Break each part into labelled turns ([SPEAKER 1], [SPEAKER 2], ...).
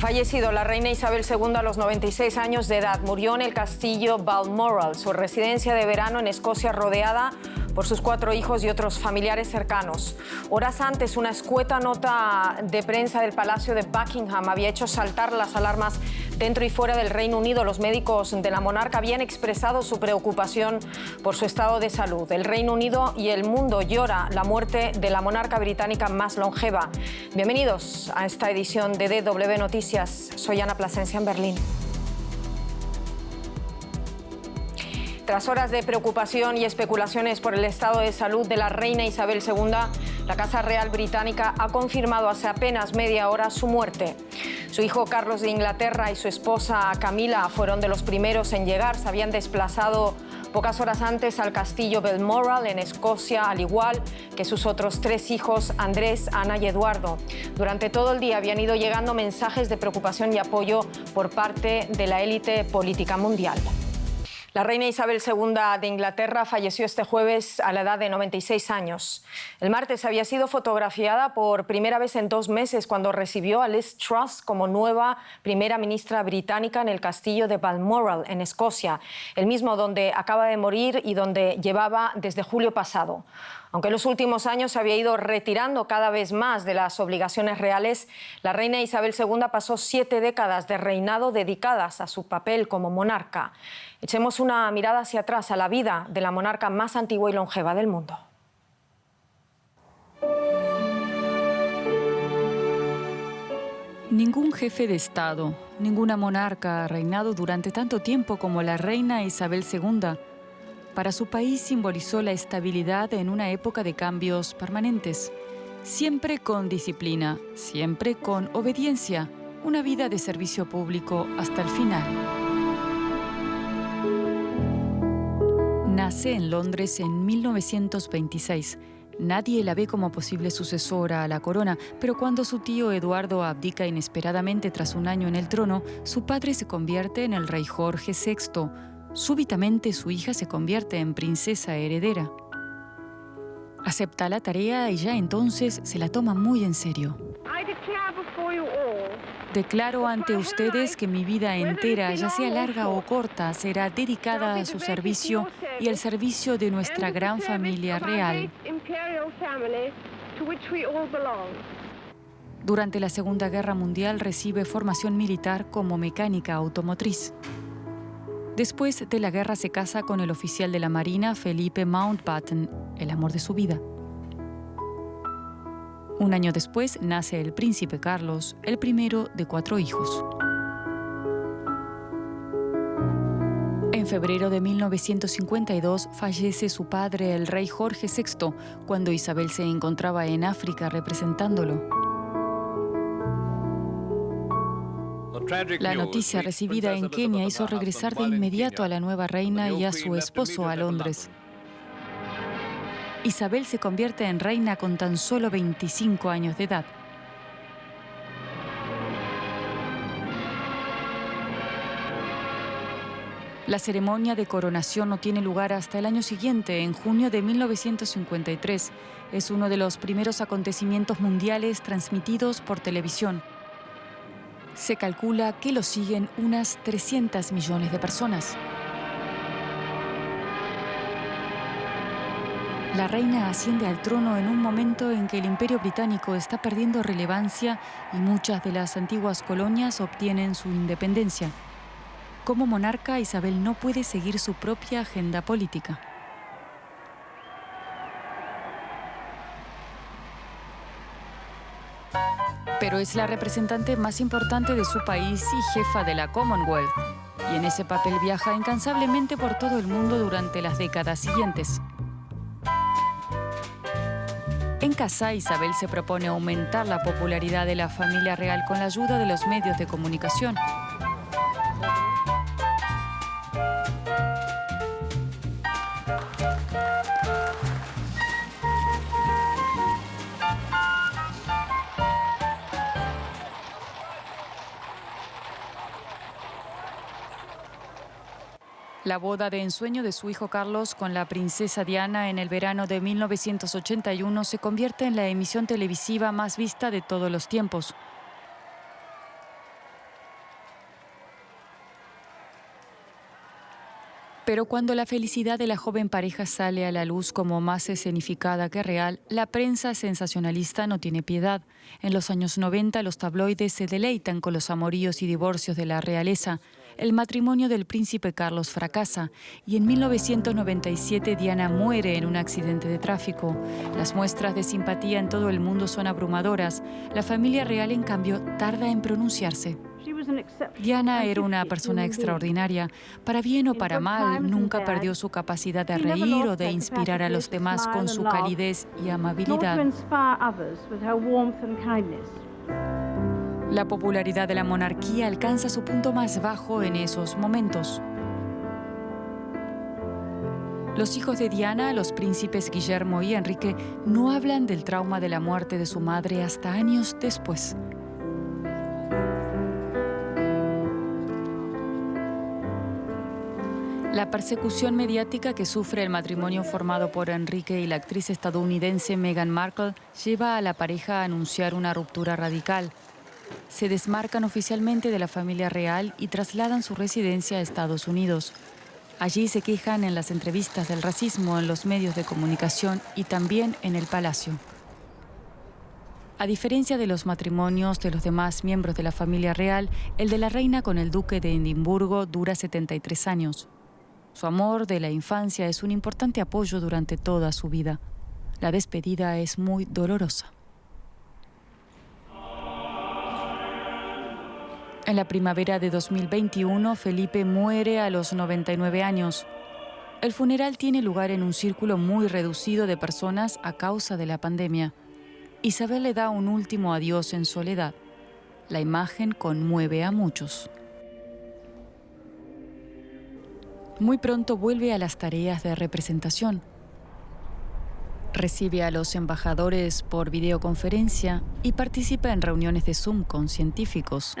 [SPEAKER 1] fallecido la reina Isabel II a los 96 años de edad. Murió en el castillo Balmoral, su residencia de verano en Escocia, rodeada por sus 4 hijos y otros familiares cercanos. Horas antes, una escueta nota de prensa del Palacio de Buckingham había hecho saltar las alarmas dentro y fuera del Reino Unido. Los médicos de la monarca habían expresado su preocupación por su estado de salud. El Reino Unido y el mundo llora la muerte de la monarca británica más longeva. Bienvenidos a esta edición de DW Noticias. Soy Ana Plasencia en Berlín. Tras horas de preocupación y especulaciones por el estado de salud de la reina Isabel II, la Casa Real Británica ha confirmado hace apenas media hora su muerte. Su hijo Carlos de Inglaterra y su esposa Camila fueron de los primeros en llegar. Se habían desplazado pocas horas antes al castillo Balmoral en Escocia, al igual que sus otros 3 hijos, Andrés, Ana y Eduardo. Durante todo el día habían ido llegando mensajes de preocupación y apoyo por parte de la élite política mundial. La reina Isabel II de Inglaterra falleció este jueves a la edad de 96 años. El martes había sido fotografiada por primera vez en 2 meses cuando recibió a Liz Truss como nueva primera ministra británica en el castillo de Balmoral, en Escocia, el mismo donde acaba de morir y donde llevaba desde julio pasado. Aunque en los últimos años se había ido retirando cada vez más de las obligaciones reales, la reina Isabel II pasó 7 décadas de reinado dedicadas a su papel como monarca. Echemos una mirada hacia atrás a la vida de la monarca más antigua y longeva del mundo.
[SPEAKER 2] Ningún jefe de Estado, ninguna monarca ha reinado durante tanto tiempo como la reina Isabel II. Para su país simbolizó la estabilidad en una época de cambios permanentes. Siempre con disciplina, siempre con obediencia, una vida de servicio público hasta el final. Nace en Londres en 1926. Nadie la ve como posible sucesora a la corona, pero cuando su tío Eduardo abdica inesperadamente tras un año en el trono, su padre se convierte en el rey Jorge VI. Súbitamente su hija se convierte en princesa heredera. Acepta la tarea y ya entonces se la toma muy en serio. Declaro ante ustedes que mi vida entera, ya sea larga o corta, será dedicada a su servicio y al servicio de nuestra gran familia real. Durante la Segunda Guerra Mundial recibe formación militar como mecánica automotriz. Después de la guerra se casa con el oficial de la Marina Felipe Mountbatten, el amor de su vida. Un año después nace el príncipe Carlos, el primero de 4 hijos. En febrero de 1952 fallece su padre, el rey Jorge VI, cuando Isabel se encontraba en África representándolo. La noticia recibida en Kenia hizo regresar de inmediato a la nueva reina y a su esposo a Londres. Isabel se convierte en reina con tan solo 25 años de edad. La ceremonia de coronación no tiene lugar hasta el año siguiente, en junio de 1953. Es uno de los primeros acontecimientos mundiales transmitidos por televisión. Se calcula que lo siguen unas 300 millones de personas. La reina asciende al trono en un momento en que el Imperio Británico está perdiendo relevancia y muchas de las antiguas colonias obtienen su independencia. Como monarca, Isabel no puede seguir su propia agenda política. Pero es la representante más importante de su país y jefa de la Commonwealth. Y en ese papel viaja incansablemente por todo el mundo durante las décadas siguientes. En casa, Isabel se propone aumentar la popularidad de la familia real con la ayuda de los medios de comunicación. La boda de ensueño de su hijo Carlos con la princesa Diana en el verano de 1981 se convierte en la emisión televisiva más vista de todos los tiempos. Pero cuando la felicidad de la joven pareja sale a la luz como más escenificada que real, la prensa sensacionalista no tiene piedad. En los años 90 los tabloides se deleitan con los amoríos y divorcios de la realeza. El matrimonio del príncipe Carlos fracasa y en 1997 Diana muere en un accidente de tráfico. Las muestras de simpatía en todo el mundo son abrumadoras. La familia real, en cambio, tarda en pronunciarse. Diana era una persona extraordinaria. Para bien o para mal, nunca perdió su capacidad de reír o de inspirar a los demás con su calidez y amabilidad. La popularidad de la monarquía alcanza su punto más bajo en esos momentos. Los hijos de Diana, los príncipes Guillermo y Enrique, no hablan del trauma de la muerte de su madre hasta años después. La persecución mediática que sufre el matrimonio formado por Enrique y la actriz estadounidense Meghan Markle lleva a la pareja a anunciar una ruptura radical. Se desmarcan oficialmente de la familia real y trasladan su residencia a Estados Unidos. Allí se quejan en las entrevistas del racismo en los medios de comunicación y también en el palacio. A diferencia de los matrimonios de los demás miembros de la familia real, el de la reina con el duque de Edimburgo dura 73 años. Su amor de la infancia es un importante apoyo durante toda su vida. La despedida es muy dolorosa. En la primavera de 2021, Felipe muere a los 99 años. El funeral tiene lugar en un círculo muy reducido de personas a causa de la pandemia. Isabel le da un último adiós en soledad. La imagen conmueve a muchos. Muy pronto vuelve a las tareas de representación. Recibe a los embajadores por videoconferencia y participa en reuniones de Zoom con científicos.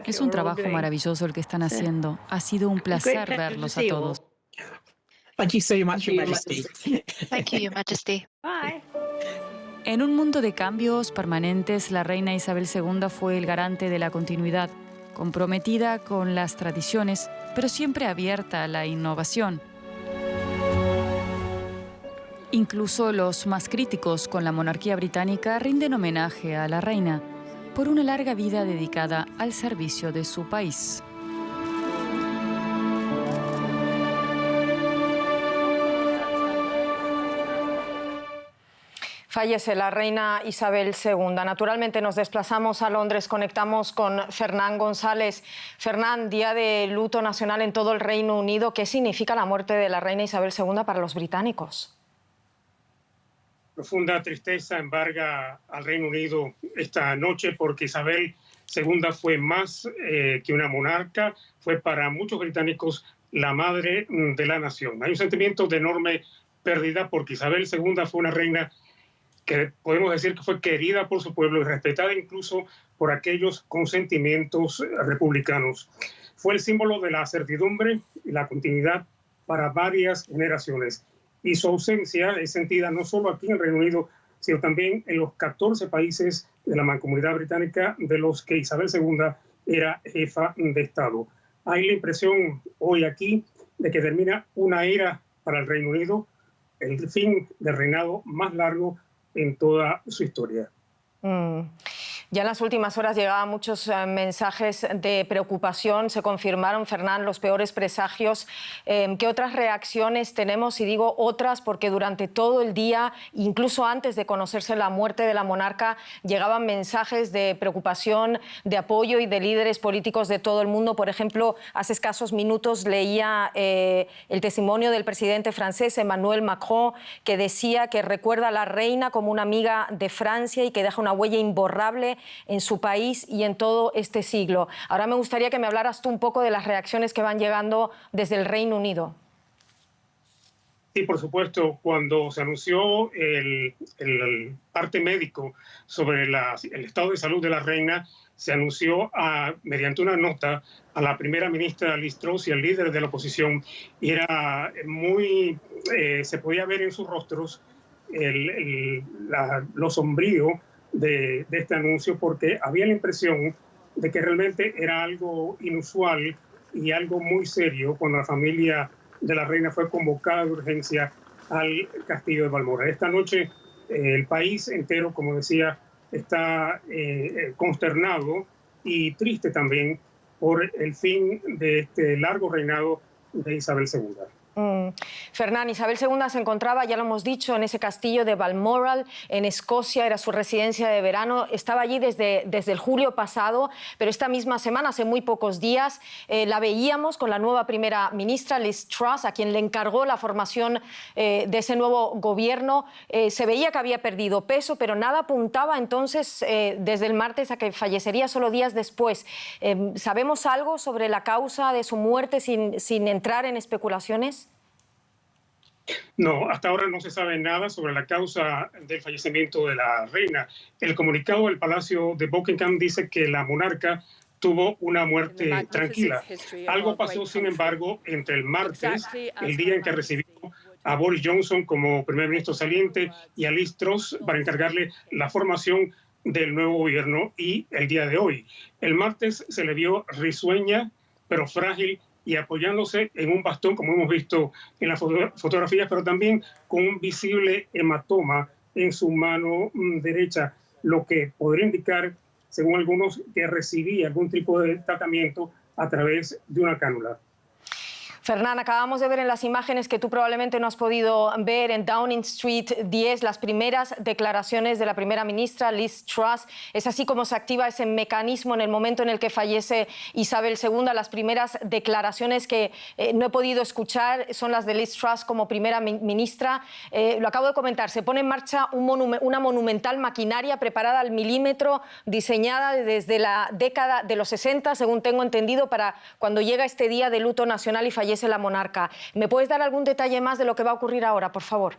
[SPEAKER 2] Es un trabajo maravilloso el que están haciendo. Ha sido un placer verlos a todos.
[SPEAKER 3] Thank you so much, Your Majesty.
[SPEAKER 4] Thank you, Your Majesty.
[SPEAKER 1] Bye.
[SPEAKER 2] En un mundo de cambios permanentes, la reina Isabel II fue el garante de la continuidad, comprometida con las tradiciones, pero siempre abierta a la innovación. Incluso los más críticos con la monarquía británica rinden homenaje a la reina por una larga vida dedicada al servicio de su país.
[SPEAKER 1] Fallece la reina Isabel II. Naturalmente nos desplazamos a Londres, conectamos con Fernán González. Fernán, día de luto nacional en todo el Reino Unido. ¿Qué significa la muerte de la reina Isabel II para los británicos?
[SPEAKER 5] Profunda tristeza embarga al Reino Unido esta noche porque Isabel II fue más que una monarca, fue para muchos británicos la madre de la nación. Hay un sentimiento de enorme pérdida porque Isabel II fue una reina que podemos decir que fue querida por su pueblo y respetada incluso por aquellos con sentimientos republicanos. Fue el símbolo de la certidumbre y la continuidad para varias generaciones. Y su ausencia es sentida no solo aquí en el Reino Unido, sino también en los 14 países de la Mancomunidad Británica de los que Isabel II era jefa de Estado. Hay la impresión hoy aquí de que termina una era para el Reino Unido, el fin del reinado más largo en toda su historia.
[SPEAKER 1] Ya en las últimas horas llegaban muchos mensajes de preocupación. Se confirmaron, Fernán, los peores presagios. ¿Qué otras reacciones tenemos? Y digo otras porque durante todo el día, incluso antes de conocerse la muerte de la monarca, llegaban mensajes de preocupación, de apoyo y de líderes políticos de todo el mundo. Por ejemplo, hace escasos minutos leía el testimonio del presidente francés, Emmanuel Macron, que decía que recuerda a la reina como una amiga de Francia y que deja una huella imborrable en su país y en todo este siglo. Ahora me gustaría que me hablaras tú un poco de las reacciones que van llegando desde el Reino Unido.
[SPEAKER 5] Sí, por supuesto, cuando se anunció el parte médico sobre el estado de salud de la reina, se anunció mediante una nota a la primera ministra Liz Truss y al líder de la oposición, y era muy, se podía ver en sus rostros lo sombrío de este anuncio, porque había la impresión de que realmente era algo inusual y algo muy serio cuando la familia de la reina fue convocada de urgencia al castillo de Balmoral. Esta noche el país entero, como decía, está consternado y triste también por el fin de este largo reinado de Isabel II.
[SPEAKER 1] Fernán, Isabel II se encontraba, ya lo hemos dicho, en ese castillo de Balmoral, en Escocia, era su residencia de verano. Estaba allí desde el julio pasado, pero esta misma semana, hace muy pocos días, la veíamos con la nueva primera ministra, Liz Truss, a quien le encargó la formación de ese nuevo gobierno. Se veía que había perdido peso, pero nada apuntaba entonces desde el martes a que fallecería solo días después. ¿Sabemos algo sobre la causa de su muerte sin entrar en especulaciones?
[SPEAKER 5] No, hasta ahora no se sabe nada sobre la causa del fallecimiento de la reina. El comunicado del Palacio de Buckingham dice que la monarca tuvo una muerte tranquila. Algo pasó, sin embargo, entre el martes, el día en que recibió a Boris Johnson como primer ministro saliente, y a Liz Truss para encargarle la formación del nuevo gobierno, y el día de hoy. El martes se le vio risueña, pero frágil, y apoyándose en un bastón, como hemos visto en las fotografías, pero también con un visible hematoma en su mano derecha, lo que podría indicar, según algunos, que recibía algún tipo de tratamiento a través de una cánula.
[SPEAKER 1] Fernán, acabamos de ver en las imágenes que tú probablemente no has podido ver en Downing Street 10 las primeras declaraciones de la primera ministra Liz Truss. Es así como se activa ese mecanismo en el momento en el que fallece Isabel II. Las primeras declaraciones que no he podido escuchar son las de Liz Truss como primera ministra. Lo acabo de comentar, se pone en marcha una monumental maquinaria preparada al milímetro, diseñada desde la década de los 60, según tengo entendido, para cuando llega este día de luto nacional y fallece la monarca. ¿Me puedes dar algún detalle más de lo que va a ocurrir ahora, por favor?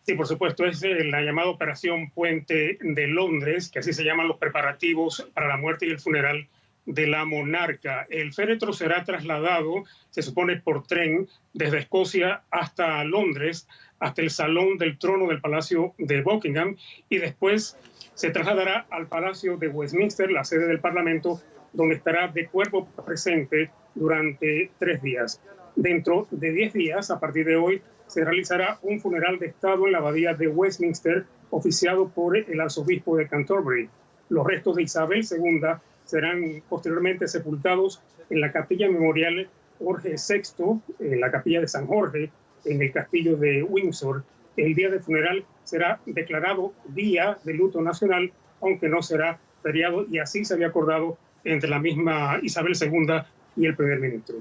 [SPEAKER 5] Sí, por supuesto, es la llamada Operación Puente de Londres, que así se llaman los preparativos para la muerte y el funeral de la monarca. El féretro será trasladado, se supone, por tren desde Escocia hasta Londres, hasta el Salón del Trono del Palacio de Buckingham, y después se trasladará al Palacio de Westminster, la sede del Parlamento, donde estará de cuerpo presente durante 3 días. Dentro de 10 días, a partir de hoy, se realizará un funeral de Estado en la abadía de Westminster, oficiado por el arzobispo de Canterbury. Los restos de Isabel II serán posteriormente sepultados en la capilla memorial Jorge VI, en la capilla de San Jorge, en el castillo de Windsor. El día del funeral será declarado día de luto nacional, aunque no será feriado, y así se había acordado entre la misma Isabel II y el primer ministro.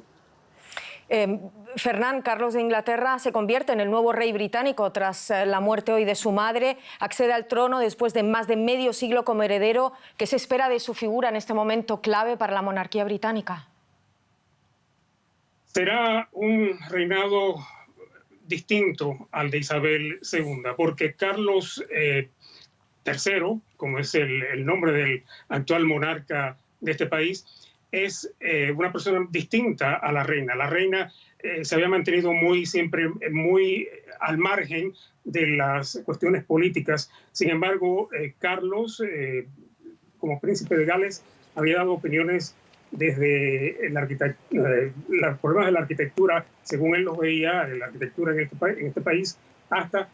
[SPEAKER 1] Fernán, Carlos de Inglaterra se convierte en el nuevo rey británico tras la muerte hoy de su madre. Accede al trono después de más de medio siglo como heredero. ¿Qué se espera de su figura en este momento clave para la monarquía británica?
[SPEAKER 5] Será un reinado distinto al de Isabel II, porque Carlos III, como es el nombre del actual monarca de este país, es una persona distinta a la reina. La reina se había mantenido siempre muy al margen de las cuestiones políticas. Sin embargo, Carlos, como príncipe de Gales, había dado opiniones desde los problemas de la arquitectura, según él los veía, la arquitectura en este país, hasta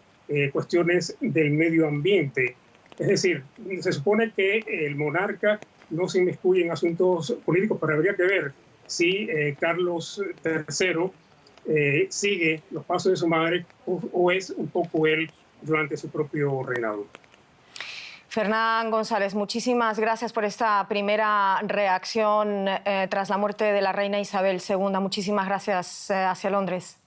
[SPEAKER 5] cuestiones del medio ambiente. Es decir, se supone que el monarca no se inmiscuye en asuntos políticos, pero habría que ver si Carlos III sigue los pasos de su madre o es un poco él durante su propio reinado.
[SPEAKER 1] Fernán González, muchísimas gracias por esta primera reacción tras la muerte de la reina Isabel II. Muchísimas gracias hacia Londres.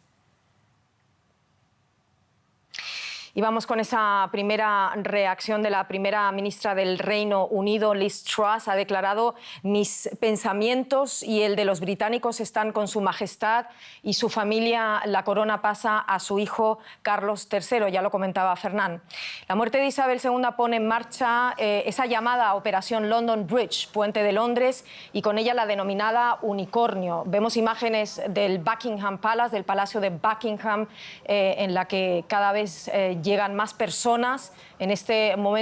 [SPEAKER 1] Y vamos con esa primera reacción de la primera ministra del Reino Unido, Liz Truss. Ha declarado: mis pensamientos y el de los británicos están con su majestad y su familia. La corona pasa a su hijo Carlos III, ya lo comentaba Fernán. La muerte de Isabel II pone en marcha esa llamada Operación London Bridge, Puente de Londres, y con ella la denominada Unicornio. Vemos imágenes del Buckingham Palace, del Palacio de Buckingham, en la que cada vez llegan más personas en este momento.